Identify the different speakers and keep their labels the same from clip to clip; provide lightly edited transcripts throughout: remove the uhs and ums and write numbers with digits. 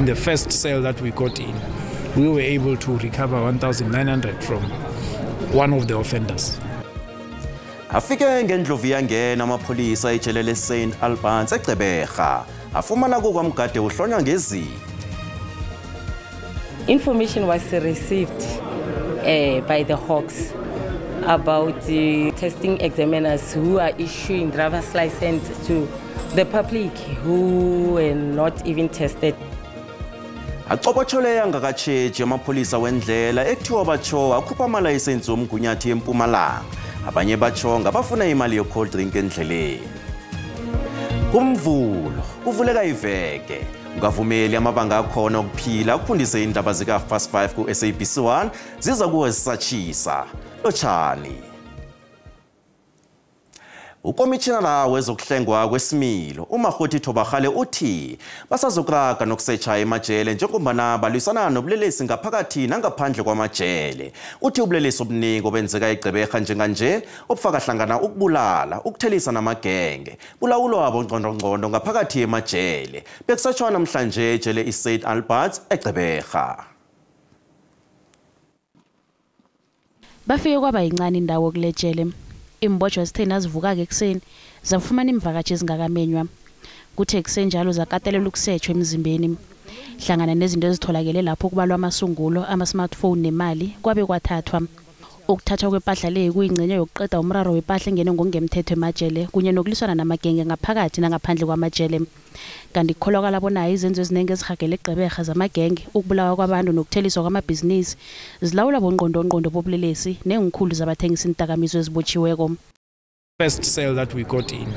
Speaker 1: the first sale that we got in, we were able to recover 1,900 from one of the offenders.
Speaker 2: Afike ngendlovu yangena amapholisa ejele leSt Albans eGqeberha afumana kokwamgade uhlonywa ngezi.
Speaker 3: Information was received by the Hawks about the testing examiners who are issuing driver's license to the public who were not even tested.
Speaker 2: Aqobotsholeya ngakatsheje amapholisa wendlela ekuthiwa batsho akhupha amalayisensi omgunyathi eMpumalanga. Abanye batsho ngabafuna imali ye-cold drink endleleni. Kumvulo kuvuleka iveke ungavumeli amabanga akhona okuphila akufundise indaba zika Fast 5 ku SABC1 ziza kuwe sisatshisa lotshani. Ukomitshina wezokuhlengwa kwesimilo uMahoti Thobagale uthi basazokraga nokusetsha emajele njengombana balwisana nobulelesi ngaphakathi nangaphandle kwamajele. Uthi ubulelesi obuningi obenzeka eGqeberha njenganje obufaka hlangana ukubulala, ukuthelisa namagenge, bulawulo wabo ngqondongqondo ngaphakathi emajele. Bekusatshwa namhlanje ejele iSt Albans eGqeberha.
Speaker 4: Bafike kwaba yincane indawo kulejele. Imbotshwa zithena zivuka-ke ekuseni zafumana imvakatshi ezingakamenywa. Kuthe kusenjalo zakatelela ukusetshwa emzimbeni. Hlangana nezinto ezitholakele lapho kubalwa amasungulo, ama-smartphone nemali kwabe kwathathwa. Ukuthathwa kwempahla le kuyingcenye yokuqeda umraro wempahla engene ngokungemthetho emajele kunye nokuliswana namagenge ngaphakathi nangaphandle kwamajele. Kanti kukholakala bona izenzo eziningi ezihagele eGqeberha zamagenge, ukubulawa kwabantu nokutheliswa kwamabhizinisi zilawula bongqondongqondo bobulelesi nengikhulu zabathengisa intakamizo ezibotshiweko.
Speaker 1: First sale that we got in,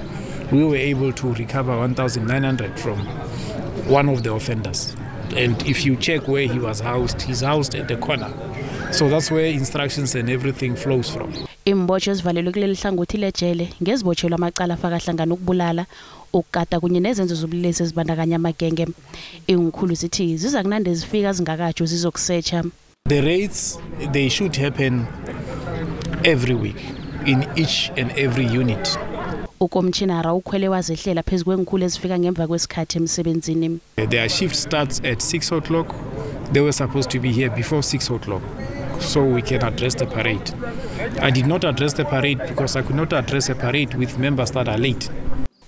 Speaker 1: we were able to recover 1,900 from one of the offenders. And if you check where he was housed, he's housed at the corner. So that's where instructions and everything flows from.
Speaker 4: Imbotshwa ezivalelwe kuleli hlangothi lejele ngezibotshelwa amacala afaka hlangana ukubulala, ukugada kunye nezenzo zobulelesi ezibandakanya amagenge. Ingikhulu zithi ziza kunande zifika zingakatsho zizokusetsha.
Speaker 1: The raids, they should happen every week in each and every unit.
Speaker 4: Ukomtshinara ukhwele wazehlela phezu kwengikhulu ezifika ngemva kwesikhathi emsebenzini.
Speaker 1: Their shift starts at 6 o'clock. They were supposed to be here before 6 o'clock so we can address the parade. I did not address the parade because I could not address a parade with members that are late.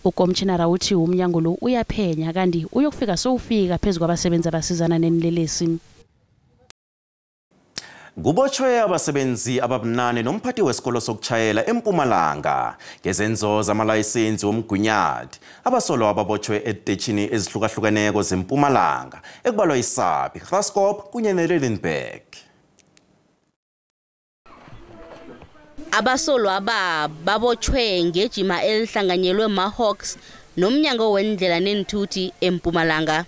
Speaker 4: Ukomtshinara uthi umnyango lo uyaphenya kanti uyokufika sowufika phezu kwabasebenzi abasizana nenilelesi.
Speaker 2: Kubotshwe abasebenzi ababunane nomphathi wesikolo sokutshayela eMpumalanga ngezenzo zamalayisensi omgunyathi. Abasolo ababotshwe etechini ezihlukahlukeneko zeMpumalanga ekubalwa iSabi, Graskop kunye neRedenburg.
Speaker 5: Abasolo babotshwe ngejima elihlanganyelwe maHawks nomnyango wendlela nenthuthi eMpumalanga.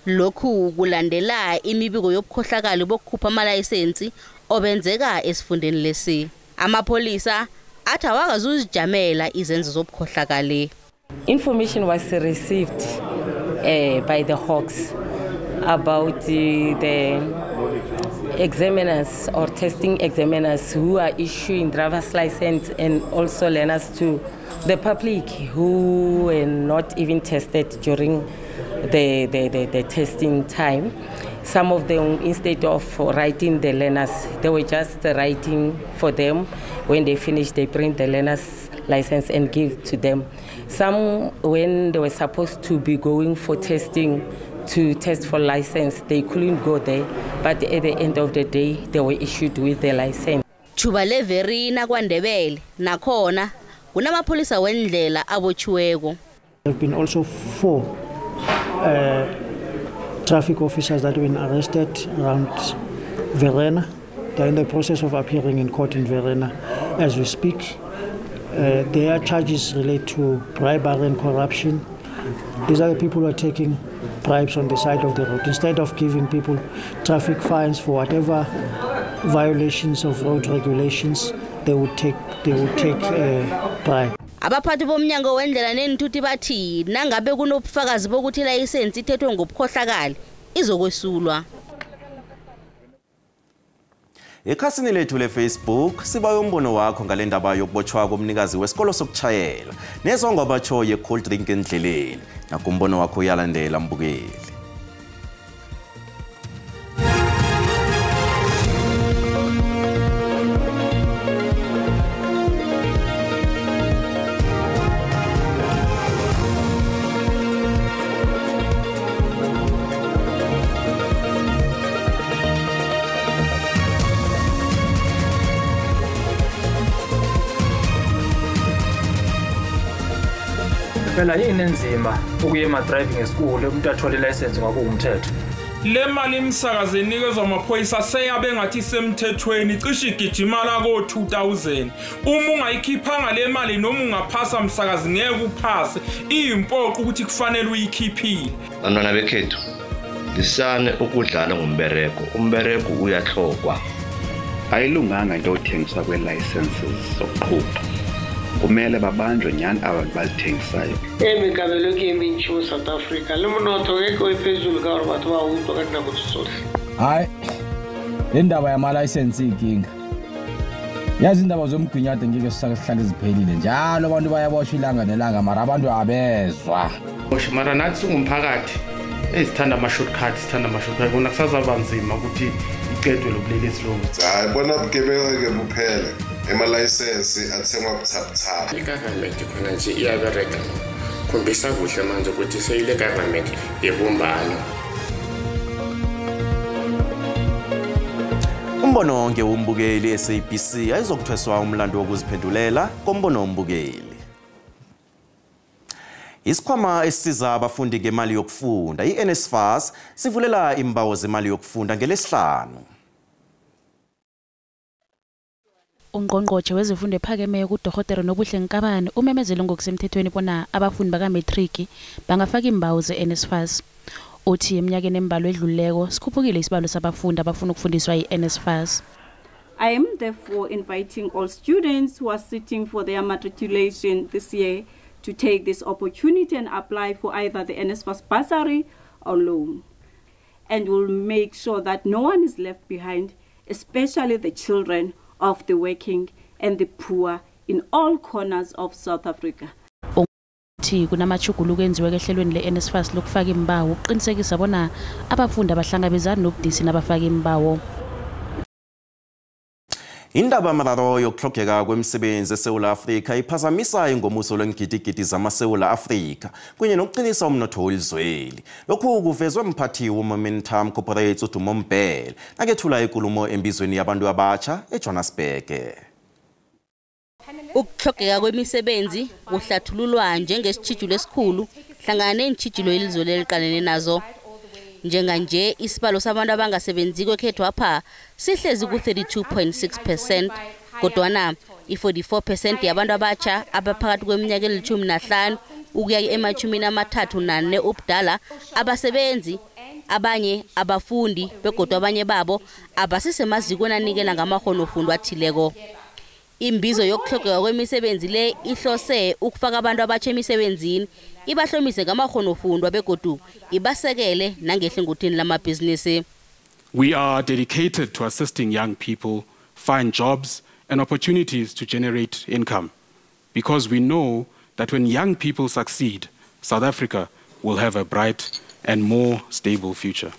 Speaker 5: Lokhu kulandela imibiko yobukhohlakali bokukhupha amalayisensi obenzeka esifundeni lesi. Amapholisa athi awakazuzijamela izenzo zobukhohlakali.
Speaker 3: Information was received by the Hawks about the examiners or testing examiners who are issuing driver's license and also learners to the public who were not even tested during the testing time. Some of them, instead of writing the learners, they were just writing for them. When they finish, they print the learner's license and give to them. Some, when they were supposed to be going for testing, to test for license, they couldn't go there, but at the end of the day, they were issued with the license.
Speaker 5: Chuba leveri na KwaNdebele nakhona kunamapolisa wendlela abotshiweko.
Speaker 6: There have been also 4 traffic officers that have been arrested around Verena. They are in the process of appearing in court in Verena as we speak. Their charges relate to bribery and corruption. These are the people who are taking bribes on the side of the road. Instead of giving people traffic fines for whatever violations of road regulations, they would take bribe.
Speaker 5: Abaphathi bomnyango wendlela nenthuthi bathi nangabe kunobufakazi bokuthi layisensi ithethwe ngobukhohlakali izokwesulwa.
Speaker 2: Ekhasini lethu leFacebook sibayo umbono wakho ngale ndaba yokubotshwa komnikazi wesikolo sokutshayela nezongo abatsho ye-cold drink endleleni. Nakumbono wakho uyalandela mbukeli.
Speaker 7: phela yini enzima ukuya ema-driving school umuntu athole ilayisensi ngokuwumthetho.
Speaker 8: Le mali imsakazi enikezwa amaphoyisa seyabe ngathi semthethweni cishe igijimala ko-2000. Uma ungayikhiphanga le mali noma ungaphasa msakazi ngeke uphase, iyimpoqo ukuthi kufanele uyikhiphile.
Speaker 9: Bantwana bekhethu, lisane ukudlala ngombereko. Umbereko uyahlokwa.
Speaker 10: Ayilunganga into yokuthengiswa kwe-licenses zokuqhuba. Kumele babanjwe nyani abantu balithengisayo.
Speaker 11: Emigabelo kuyimitshu South Africa lemonotho ngeke oyiphezulu ka batho ba utlwa ka dinako tsohle.
Speaker 12: Hayi. Indaba yama license inkinga. Yazi indaba zomgwinyade ngeke sihlale ziphelile njalo abantu bayaboshwa ilanga nelanga mara abantu abezwa.
Speaker 13: Bosh mara nathi singumphakathi ezithanda ama-shortcut kuna kusazaba nzima ukuthi iqedwe lobulelesi lobu.
Speaker 14: Hayi bona bugebengu-ke buphele. Ema-license athengwa buthaphuthaphu.
Speaker 15: I-government khona nje iyabereka khombisa kuhle manje ukuthi seyile government yebumbano.
Speaker 2: Umbono wonke umbukeli SABC ayizokuthweswa umlando wokuziphendulela kombono wombukeli. Isikhwama esisiza abafundi ngemali yokufunda i-NSFAS sivulela imbawo zemali yokufunda ngelesihlanu.
Speaker 4: Ungqongqotjhe wezifundo ephakemeyo kuDorhodere Nobuhle Nkabane umemezele ngokusemthethweni bona abafundi baka-matric bangafaka imbawo ze-NSFAS. Uthi eminyakeni embalwa edluleko sikhuphukile isibalo sabafundi abafuna ukufundiswa yi-NSFAS.
Speaker 16: I am therefore inviting all students who are sitting for their matriculation this year to take this opportunity and apply for either the NSFAS bursary or loan. And we'll make sure that no one is left behind, especially the children of the working and the poor in all corners of South Africa.
Speaker 4: Uthi kunamachuguluko enziwe ehlelweni le-NSFAS lokufaka imbawo uqinisekisa bona abafundi abahlangabezana nobudisi nabafaka imbawo.
Speaker 2: Indaba amararo yokuhlogeka kwemisebenzi eSouth Africa iphazamisa ingomuso lwengidigidi zamaSouth Africa kunye nokuqinisa umnotho welizweli. Lokhu kuvezwe umphathi woMomentum Corporate uDumo Mbele nakethula inkulumo embizweni yabantu abatsha eJohannesburg.
Speaker 5: Ukuhlogeka kwemisebenzi kuhlathululwa njengesitshijilo esikhulu hlangana neentshijilo elizwe eliqalene nazo. Njenganje isibalo sabantu abangasebenziko ekhethwapha sihlezi ku-32.6%, kodwana i-44% yabantu abatsha abaphakathi kweminyaka eli-15 ukuya ema-34 ubudala abasebenzi, abanye abafundi begodwa abanye babo abasisemazikweni anikela ngamakghonofundwa athileko. Imbizo yokuhlogeka kwemisebenzi le ihlose ukufaka abantu abatsha emisebenzini, ibahlomise ngamakghonofundwa begodu ibasekele nangehlengotheni lamabhizinisi.
Speaker 17: We are dedicated to assisting young people find jobs and opportunities to generate income, because we know that when young people succeed, South Africa will have a bright and more stable future.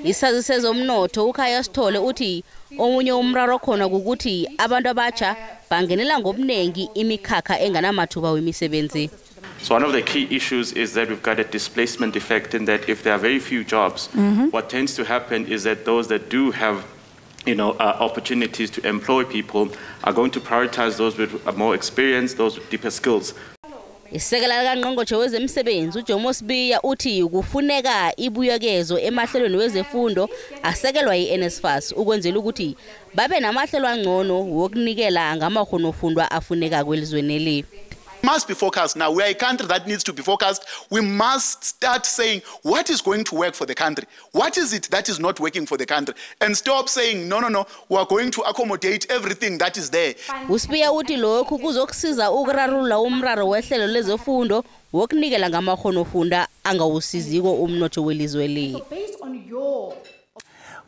Speaker 5: Isazi sezomnotho uKhaya Sithole uthi omunye umraro khona ukuthi abantu abatsha bangenela ngobunengi imikhakha enganamathuba wemisebenzi.
Speaker 18: So one of the key issues is that we've got a displacement effect in that if there are very few jobs, what tends to happen is that those that do have opportunities to employ people are going to prioritize those with more experience, those with deeper skills.
Speaker 5: Isekela kaNgqongqotjhe wezemisebenzi uJomo Sibiya uthi kufuneka ibuyekezo emahlelweni wezefundo asekelwa yi-NSFAS ukwenzela ukuthi babe namahlelo angcono wokunikela ngamakghonofundwa afuneka kwelizweneli.
Speaker 19: Must be focused now. We are a country that needs to be focused. We must start saying what is going to work for the country. What is it that is not working for the country? And stop saying, no, we are going to accommodate everything that is there.
Speaker 5: Usibiya uthi lokhu kuzokusiza ukurarulula umraro wehlelo lezefundo wokunikela ngamakghonofundwa angawusiziko umnotho welizweli.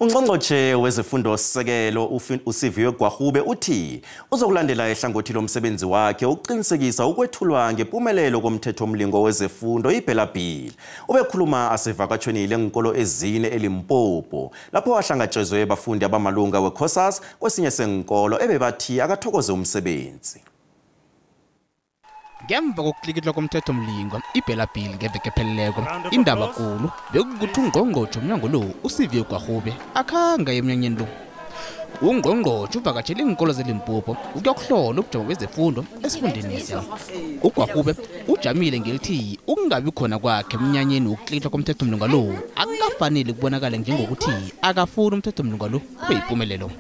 Speaker 2: Ungqongqotjhe wezifundo sekelo uSiviwe Gwahube uthi uzokulandela ehlangothi lomsebenzi wakhe uqinisekisa ukwethulwa ngempumelelo komthetho omlingo wezefundo iBela Bill. Ubekhuluma asevakatshweni lenkolo ezine eLimpopo lapho wahlangatshezwe abafundi abamalunga weCOSAS kwesinye senkolo ebebathi akathokoze umsebenzi.
Speaker 20: Ngemva kokuklikitwa komthetho omlingo iBela Bill ngeveke epheleleko indaba nkulu bekukuthi ungqongqotjhe umnyango lo uSiviwe Gwahube akhanga emnyanyeni lo. ungqongqotjhe uvakatshele iinkolo zeLimpopo ukuyokuhlola ubujamo bezefundo esifundeni. UGwahube ujamile ngelithi ukungabi khona kwakhe emnyanyeni wokuklitshwa komthethomlunga lo akukafanele kubonakale njengokuthi akafuni umthethomlunga lo ube yimpumelelo.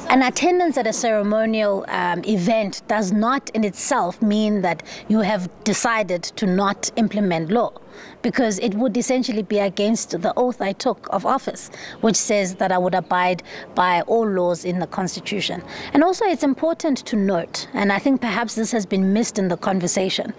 Speaker 21: An attendance at a ceremonial event does not in itself mean that you have decided to not implement law, because it would essentially be against the oath I took of office, which says that I would abide by all laws in the Constitution. And also it's important to note, and I think perhaps this has been missed in the conversation,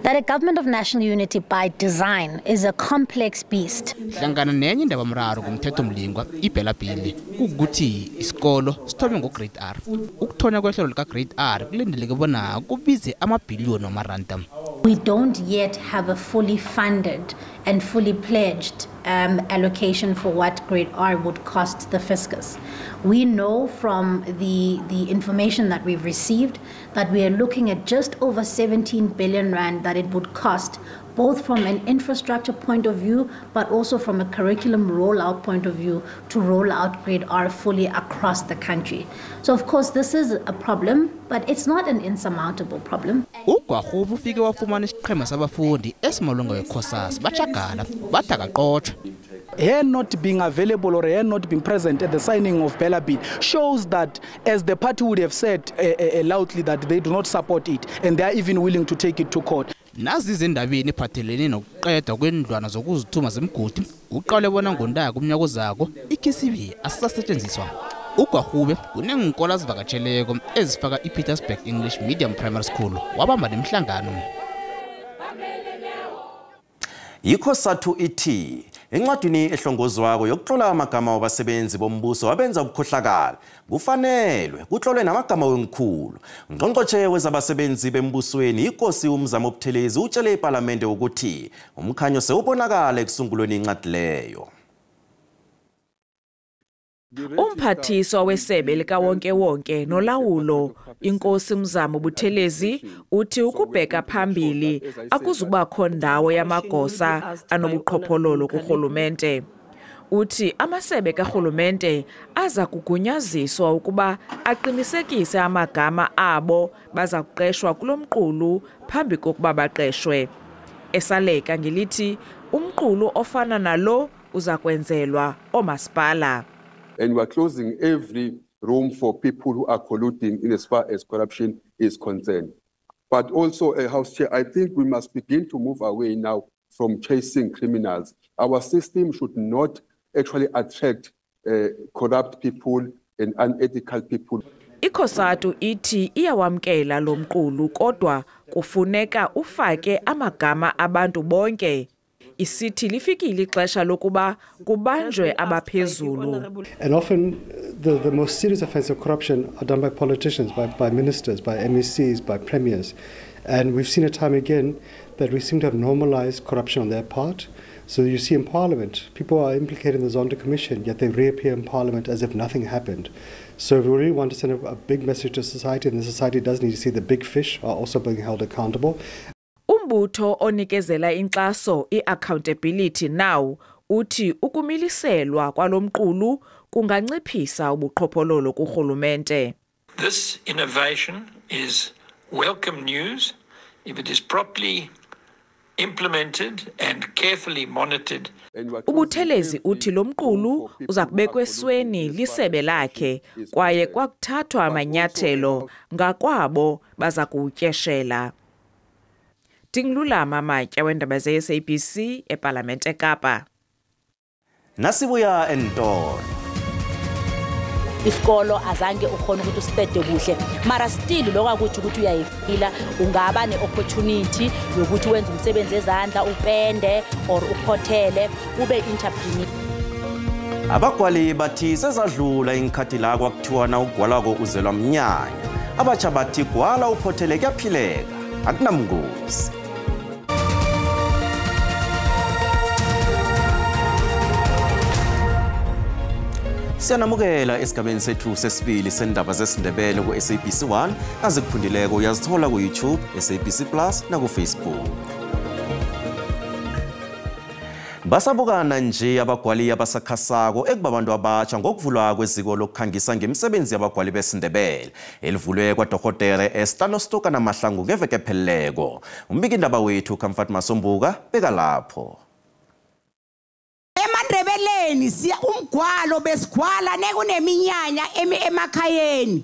Speaker 21: that a government of national unity by design is a complex beast.
Speaker 20: Hlangana nenye indaba mraro kumthethomlingwa iBhela Bill ukuthi isikolo sithome ngo-grade R. Ukuthonya kwehlelo lika-grade R kulindeleke bona kubize amabhiliyoni wamaranda.
Speaker 21: We don't yet have a fully funded and fully pledged allocation for what grade R would cost the fiscus. We know from the information that we've received that we are looking at just over 17 billion rand that it would cost, both from an infrastructure point of view, but also from a curriculum rollout point of view, to roll out grade R fully across the country. So of course this is a problem, but it's not an insurmountable problem.
Speaker 20: UGwahube ufike wafumana isiqhema sabafundi esimalunga wekhosas bachagala bathakaqotha.
Speaker 22: Her not being available or her not being present at the signing of Bhela Bill shows that, as the party would have said loudly, that they do not support it and they are even willing to take it to court.
Speaker 20: Nazi izindabeni ephathelene nokuqedwa kwendlwana zokuzithuma zemgodi uqale bona ngondaka kumnyaka ozako iKCB asisasetshenziswa. UGwahube kuneenkolo azivakatsheleko ezifaka iPietersburg English Medium Primary School wabamba nemhlangano.
Speaker 2: Yikho sathu ithi encwadini ehlongozwako yokutlola amagama wabasebenzi bombuso abenza ubukhohlakala kufanelwe kutlolwe namagama wenkhulu. Ungqongqotjhe wezabasebenzi bembusweni iNkosi uMzamo Buthelezi utshele iParlamente ukuthi umkhanyo sewubonakala ekusungulweni incwadi leyo.
Speaker 23: Umphathiswa wesebe likawonke-wonke nolawulo iNkosi Mzamo Buthelezi uthi ukubheka phambili akuzubakho ndawo yamagosa anobuqhophololo kurhulumente. Uthi amasebe karhulumente aza kugunyaziswa ukuba aqinisekise amagama abo baza kuqeshwa kulo mqulu phambi kokuba baqeshwe. Esaleka ngelithi umqulu ofana nalo uza kwenzelwa omasipala.
Speaker 24: And we are closing every room for people who are colluding in as far as corruption is concerned. But also, House Chair, I think we must begin to move away now from chasing criminals. Our system should not actually attract corrupt people and unethical people.
Speaker 23: ICOSATU ithi iyawamkela lo mqulu kodwa kufuneka ufake amagama abantu bonke. Isithi lifikile ixesha lokuba kubanjwe abaphezulu.
Speaker 25: And often the most serious offences of corruption are done by politicians, by ministers, by MECs, by premiers. And we've seen it time again that we seem to have normalized corruption on their part. So you see in Parliament, people are implicated in the Zondo Commission, yet they reappear in Parliament as if nothing happened. So if we really want to send a big message to society, and the society does need to see the big fish are also being held accountable.
Speaker 23: Umbutho onikezela inkxaso iAccountability Now uthi ukumiliselwa kwalomqulu kunganciphisa ubuqhophololo kurhulumente.
Speaker 26: This innovation is welcome news if it is properly implemented and carefully monitored.
Speaker 23: Ubuthelezi uthi lo mqulu uza kubekwa esweni lisebe lakhe kwaye kwakuthathwa amanyathelo ngakwabo baza kutyeshela. Tinglulama Matya wendaba ze-SABC eParlamente eKapa.
Speaker 2: Nasibuya entolo.
Speaker 5: Isikolo azange ukhona ukuthi usitede kuhle mara still lokwakuthi ukuthi uyayifila ungaba neopportunity yokuthi wenze umsebenzi ezandla upende or uphothele ube entrepreneur.
Speaker 2: Abagwali bathi sezadlula inkhathi la kwakuthiwa na ugwalako uzelwa mnyanya. Abatsha bathi gwala uphothele kuyaphileka akunamngozi. Siyanamukela esigabeni sethu sesibili sendaba zesindebele ku-SABC 1 azikuphundileko uyazithola ku-YouTube, SABC Plus naku-Facebook. Basabukana nje abagwali abasakhasako ekubabantu abatsha ngokuvulwa kweziko lokukhangisa ngemisebenzi yabagwali besindebele elivulwe kwaDokotela Esther Nostokana Mahlangu ngeveke epheleleko. Umbikindaba wethu Comfort Masombuka beka lapho.
Speaker 1: EmaNdebeleni siya umgwalo besigwala nekuneminyanya emakhayeni.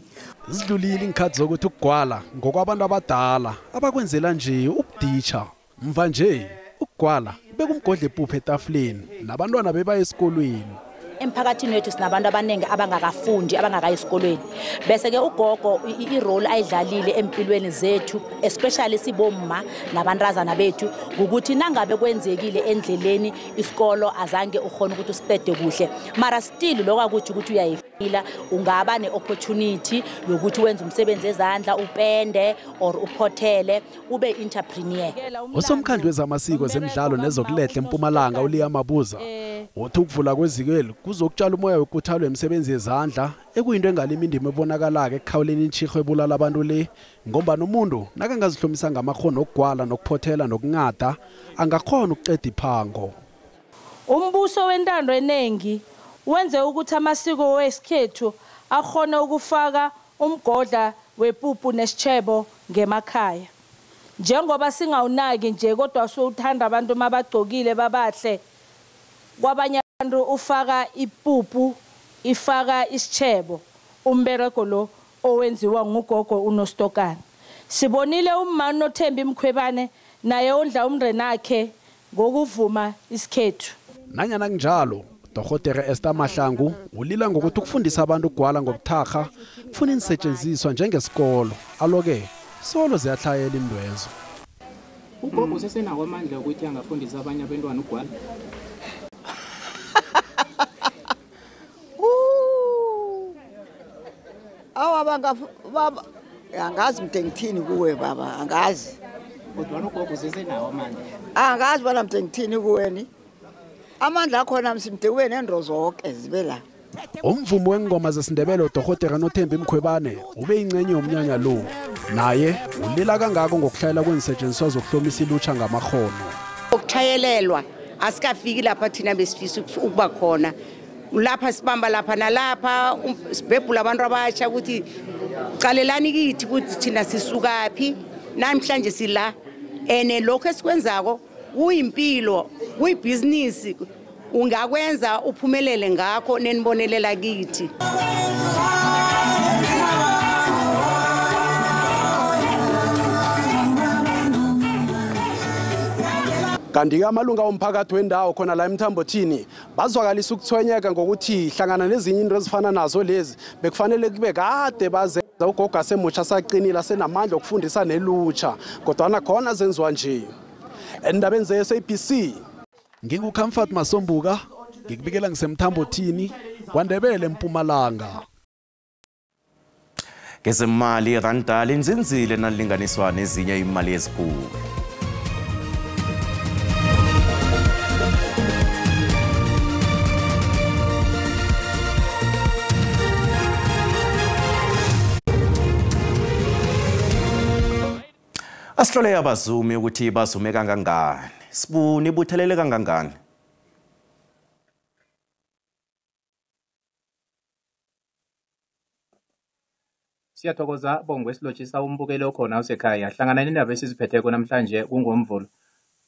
Speaker 3: Zidlulile inkhathi zokuthi ukugwala ngokwabantu abadala abakwenzela nje ukuditsha mva nje ukugwala bekumgodle epuphu etafuleni nabantwana beba esikolweni.
Speaker 5: Emphakathini wethu sinabantu abanenge abangakafundi abangakayi esikolweni bese ke ugogo irole ayidlalile empilweni zethu especially sibomma nabantazana bethu ukuthi nangabe kwenzekile endleleni isikolo azange ukhona ukuthi usiqede kuhle mara still lokwakuthi ukuthi uyayifila ungaba neopportunity yokuthi wenze umsebenzi ezandla upende or uphothele ube entrepreneur.
Speaker 3: Osomkhandlu wezamasiko zemidlalo nezokuledla eMpumalanga uLiya Mabuza uthi ukuvula kwezikelo kuzokutshala umoya wekuthalo emsebenzi yezandla ekuyinto engalimi indima ebonakala-ke ekukhawuleni intshikho ebulala abantu le ngombana umuntu nakangazihlomisa ngamakhono okugwala nokuphothela nokungada angakhona ukuqeda iphango.
Speaker 6: Umbuso wentando enengi wenze ukuthi amasiko wesikhethu akhone ukufaka umgodla wepuphu nesitshebo ngemakhaya. Njengoba singawunaki nje kodwa siwuthanda abantu mabagcokile babahle kwabanye abantu ufaka ipuphu ifaka isitshebo umbereko lo owenziwa ngugogo uNostokana. Sibonile umama noThembi Mkhwebane naye ondla umrenakhe ngokuvuma isikhethu.
Speaker 3: Nanyana kunjalo Dokotela Esther Mahlangu ulila ngokuthi ukufundisa abantu ukugwala ngobuthakga kufuna insetshenziswa njengesikolo aloke solo ziyahlayela indwezo.
Speaker 7: Ugogo sesenako amandla ukuthi angafundisa abanye abantwana ukugwala.
Speaker 1: Baba angazi mtengithini kuwe baba angazi
Speaker 7: kodwa ugogo sesenawo amandla
Speaker 1: angazi bona mtengithini kuweni amandla akhona msimdewe nendo zonke zibe la.
Speaker 3: Umvumo wengoma zesindebele uDokotela noThembi Mkhwebane ube ingcenye yomnyanya lo naye ulila kangako ngokuhlayela kwensetshenziswa zokuhlomisa ilutsha ngamakhono.
Speaker 1: Ukuthayelelwa asikafiki lapha thina besifisa ukuba khona lapha sibamba lapha nalapha sibhebhula abantu abatsha ukuthi qalelani kithi ukuthi thina sisukaphi namhlanje sila ene lokho esikwenzako kuyimpilo kuyibusiness ungakwenza uphumelele ngakho nenibonelela kithi.
Speaker 22: Kanti amalunga omphakathi wendawo khona la eMthambothini bazwakalisa ukuthwenyeka ngokuthi hlangana nezinye into ezifana nazo lezi bekufanele kube kade bazenza ugogo semutsha saqinile senamandla okufundisa nelutsha kodwa khona zenziwa nje. Endabeni ze-SABC
Speaker 3: nginguComfort Masombuka ngikubikela ngisemthambothini kwaNdebele eMpumalanga.
Speaker 2: Ngezemali iranda linzinzile nalinganiswa nezinye imali ezikhulu. Asihlole abazumi ukuthi bazume kangangani. Sibuni buthelele kangangani.
Speaker 7: Siyathokoza bonke wesilotshisa umbukelo khona usekhaya. Hlangana nendaba esiziphetheko namhlanje kungomvulo.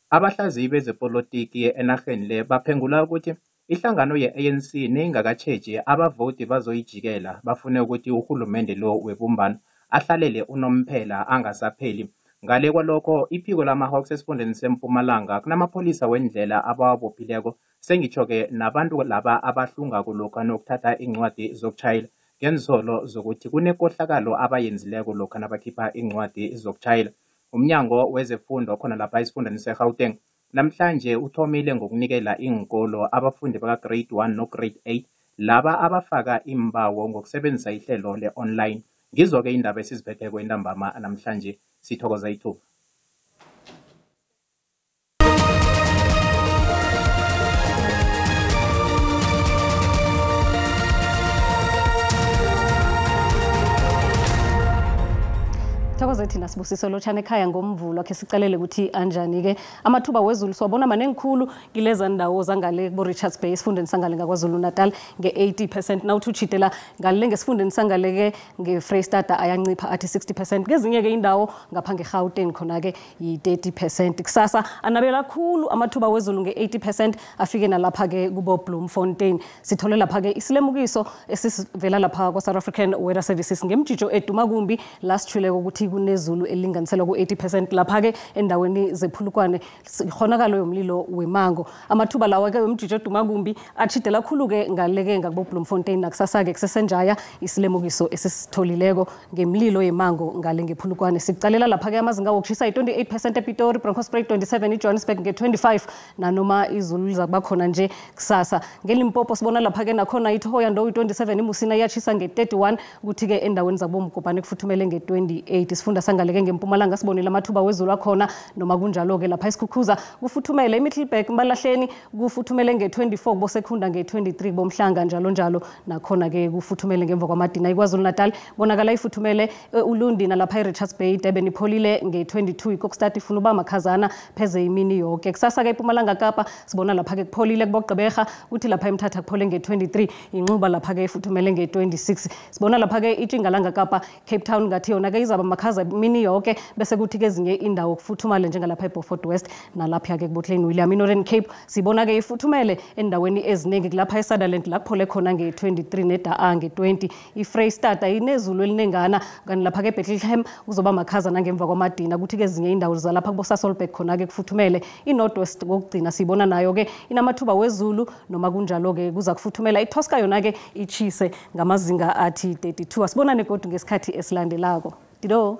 Speaker 7: Abahlaziyi bezepolitiki enarheni le baphengula ukuthi ihlangano ye-ANC nengakatsheji abavoti bazoyijikela bafune ukuthi uhulumende lo webumbano ahlalele unomphela angasapheli. Ngale kwalokho iphiko lama-Hawks esifundeni seMpumalanga kunamapholisa wendlela abawabophileko sengitsho-ke nabantu laba abahlungako lokha nokuthatha incwadi zokutshayela ngenzolo zokuthi kunekohlakalo abayenzileko lokha nabakhipha incwadi zokutshayela. Umnyango wezefundo khona lapha esifundeni seGauteng namhlanje uthomile ngokunikela inkolo abafundi baka-grade 1 no-grade 8 laba abafaka imbawo ngokusebenzisa ihlelo le-online. Ngizo-ke indaba esiziphetheko entambama namhlanje. Sithokoza ithuba.
Speaker 8: Thokoze thina Sibusiso Lotshane ekhaya ngomvulo akhe sicalele ukuthi anjani ke amathuba wezulu siwabona manengikhulu kileza ndawo zangale kubo Richards Bay esifundeni sangale ngakwaZulu Natal nge80%. Now thuchitela ngale ngesifundeni sangale ke ngeFreystata ayancipha athi 60%. Kezinye ke indawo ngapha ngeGauteng khona ke yi30%. Kusasa anabela kakhulu amathuba wezulu nge80% afike nalapha ke kubo Bloemfontein. Sithole lapha ke isilemukiso esivela lapha kwa South African Weather Services ngemjijo eduma kumbi last chule ukuthi kunezulu elinganiselwa ku80% lapha ke endaweni zephulukwane ikhonakalo yomlilo wemango. Amathuba lawa ke wemjijo eduma kumbi achidela kakhulu ke ngaleke ngakubo Bloemfontein nakusasa ke kusesenjaya isilemukiso esisitholileko ngemlilo yemango ngale ngephulukwane. Sicalela lapha ke amazinga wokushisa i28% ePitori, Bronkhorstspruit 27, iJohannesburg nge25 nanoma izulu lizakuba khona nje kusasa. NgeLimpopo sibona lapha ke nakhona iThohoyandou 27, iMusina iyachisa nge31 ukuthi ke endaweni zabo Mgubane kufuthumele nge28. Isifunda sangaleke ngempumalanga sibonile amathuba wezulu akhona noma kunjalo ke lapha isikhukhuza kufuthumele eMiddelburg Mbalahleni kufuthumele nge24 boSekhunda nge23 bomhlanga njalo nakhona ke kufuthumele ngemva kwamadina iKwaZulu Natal bonakala ifuthumele uLundi nalapha eRichards Bay Durban ipholile nge22 iKokstad ifuna uba makhazana pheze imini yonke. Kusasa ke eMpumalanga Kapa sibona lapha ke kupholile kuboGqeberha uthi lapha eMthatha kuphole nge23 inxuba lapha ke ifuthumele nge26. Sibona lapha ke iTshingalanga Kapa Cape Town ngathi yona ke izaba makhaza imini yonke bese kuthi ke ezinye indawo kufuthumale njengalapha eBeaufort West nalapha ke kuBotlane William iNorthern Cape sibona ke ifuthumele endaweni eziningi kulapha eSutherland la kuphole khona nge23 neDaa nge20. iFreystata inezulu elinengana kanti lapha ke eBethlehem kuzoba makhaza nangemva kwamadina kuthi ke ezinye indawo zalapha kuboSasolburg khona ke kufuthumele. iNorthwest kokugcina sibona nayo ke inamathuba wezulu noma kunjalo ke kuza kufuthumela. iTosca yona ke ichise ngamazinga athi 32. Asibona negodu ngesikhathi esilandelako. Dido